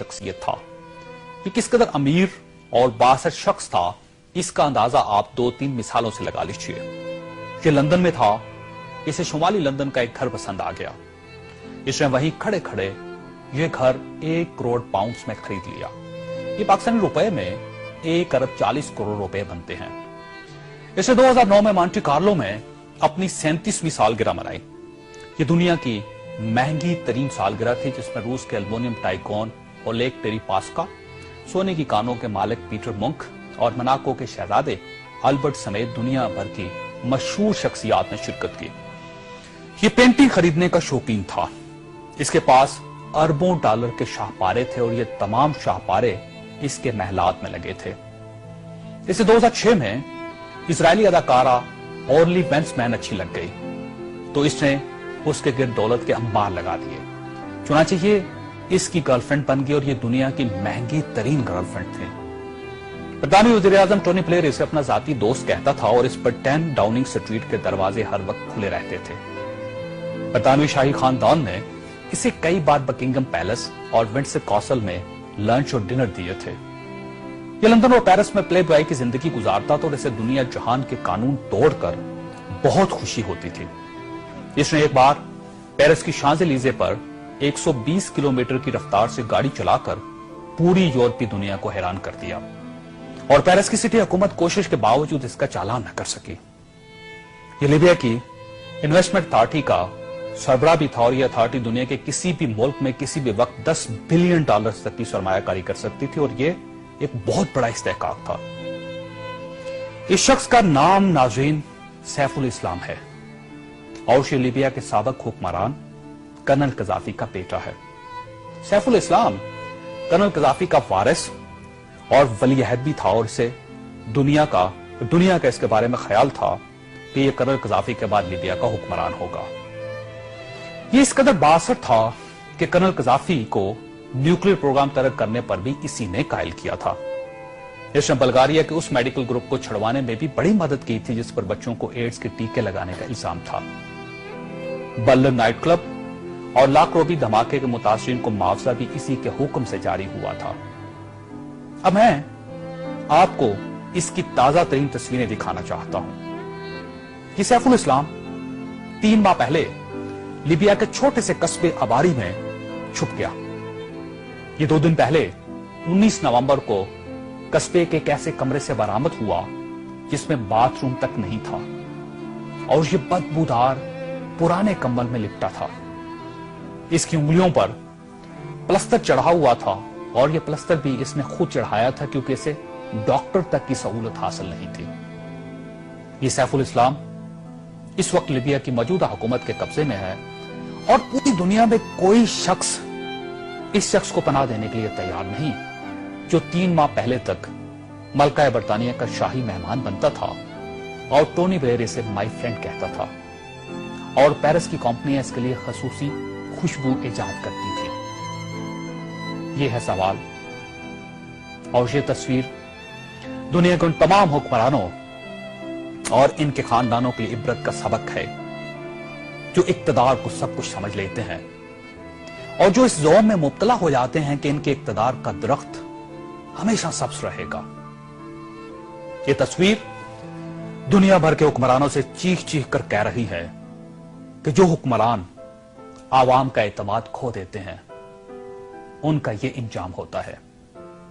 शख्सियत था। ये किस कदर अमीर और बासर शख्स था, इसका अंदाजा आप 2-3 मिसालों से लगा लीजिए। ये लंदन में था, इसे शुमाली लंदन का एक घर पसंद आ गया। इसने वहीं खड़े खड़े ये घर 1 करोड़ पाउंड्स में खरीद लिया। ये पाकिस्तानी रुपए में 1 अरब 40 करोड़ रुपए बनते हैं। इसने 2009 में मॉन्टे कार्लो में अपनी 37वीं सालगिरह मनाई। ये दुनिया की महंगी तरीन सालगिरह थी, जिसमें रूस के एल्युमिनियम टाइकॉन ओलेग टेरिपास्का, सोने की कानों के मालिक पीटर मुंक और मोनाको के शहजादे अल्बर्ट समेत दुनिया भर की मशहूर शख्सियात ने शिरकत की। ये पेंटिंग खरीदने का शौकीन था। इसके पास अरबों डॉलर के शाहपारे थे और ये तमाम शाहपारे इसके महलात में लगे थे। इसे 2006 में इजरायली अदाकारा ऑर्ली वेंसमैन अच्छी लग गई, तो इसने उसके गिर्द दौलत के अंबार लगा दिए। चुनांचे ये इसकी गर्लफ्रेंड बन गई और ये दुनिया की महंगी तरीन गर्लफ्रेंड थी। बरतानवी वज़ीर-ए-आज़म टोनी ब्लेयर इसे अपना जाती दोस्त कहता था और इस पर 10 डाउनिंग स्ट्रीट के दरवाजे हर वक्त खुले रहते थे। बरतानवी शाही खानदान ने इसे कई बार बकिंगम पैलेस और विंडसर कासल में लंच और डिनर दिए थे। ये लंदन और पेरिस में प्ले बॉय की जिंदगी गुजारता था और इसे दुनिया जहान के कानून तोड़कर बहुत खुशी होती थी। इसने एक बार पेरिस की शांज़-एलीज़े पर 120 किलोमीटर की रफ्तार से गाड़ी चलाकर पूरी यूरोपीय दुनिया को हैरान कर दिया और पेरिस की सिटी हुकूमत कोशिश के बावजूद इसका चालान न कर सकी। ये लीबिया की इन्वेस्टमेंट अथॉरिटी का सरबराह भी था और यह अथॉरिटी दुनिया के किसी भी मुल्क में किसी भी वक्त $10 बिलियन तक की सरमायाकारी कर सकती थी और यह एक बहुत बड़ा इस्तेहकाक था। इस शख्स का नाम नाज़रीन सैफुल इस्लाम है और ये लीबिया के साबिक हुक्मरान कर्नल कज़ाफी का बेटा है। सैफुल इस्लाम कर्नल कज़ाफी का वारिस और वली अहद भी था और इसे दुनिया का इसके बारे में ख्याल था कि यह कर्नल कज़ाफी के बाद लीबिया का हुक्मरान होगा। ये इस कदर बासर था कि कर्नल कज़ाफी को न्यूक्लियर प्रोग्राम तर्क करने पर भी इसी ने कायल किया था। इसने बल्गारिया के उस मेडिकल ग्रुप को छुड़वाने में भी बड़ी मदद की थी जिस पर बच्चों को एड्स के टीके लगाने का इल्जाम था। बर्लिन नाइट क्लब और लाकरोबी धमाके के मुतासिरीन को मुआवजा भी इसी के हुक्म से जारी हुआ था। अब मैं आपको इसकी ताजा तरीन तस्वीरें दिखाना चाहता हूं। ये सैफुल इस्लाम 3 माह पहले लीबिया के छोटे से कस्बे अबारी में छुप गया। ये 2 दिन पहले 19 नवंबर को कस्बे के एक ऐसे कमरे से बरामद हुआ जिसमें बाथरूम तक नहीं था और ये बदबूदार पुराने कंबल में लिपटा था। इसकी उंगलियों पर प्लस्तर चढ़ा हुआ था और यह प्लस्तर भी इसने खुद चढ़ाया था क्योंकि इसे डॉक्टर तक की सहूलत हासिल नहीं थी। ये सैफुल इस्लाम इस वक्त लीबिया की मौजूदा हुकूमत के कब्जे में है और पूरी दुनिया में कोई शख्स इस शख्स को पनाह देने के लिए तैयार नहीं जो 3 माह पहले तक मलका बरतानिया का शाही मेहमान बनता था और टोनी ब्लेयर इसे माय फ्रेंड कहता था और पेरिस की कंपनियां इसके लिए खसूसी खुशबू इजाद करती थी। यह है सवाल और यह तस्वीर दुनिया के उन तमाम हुक्मरानों और इनके खानदानों के लिए इबरत का सबक है जो इक्तदार को सब कुछ समझ लेते हैं और जो इस ज़ौम में मुब्तला हो जाते हैं कि इनके इक्तदार का दरख्त हमेशा सब्ज रहेगा। ये तस्वीर दुनिया भर के हुक्मरानों से चीख चीख कर कह रही है कि जो हुक्मरान आवाम का एतमाद खो देते हैं उनका ये इंजाम होता है।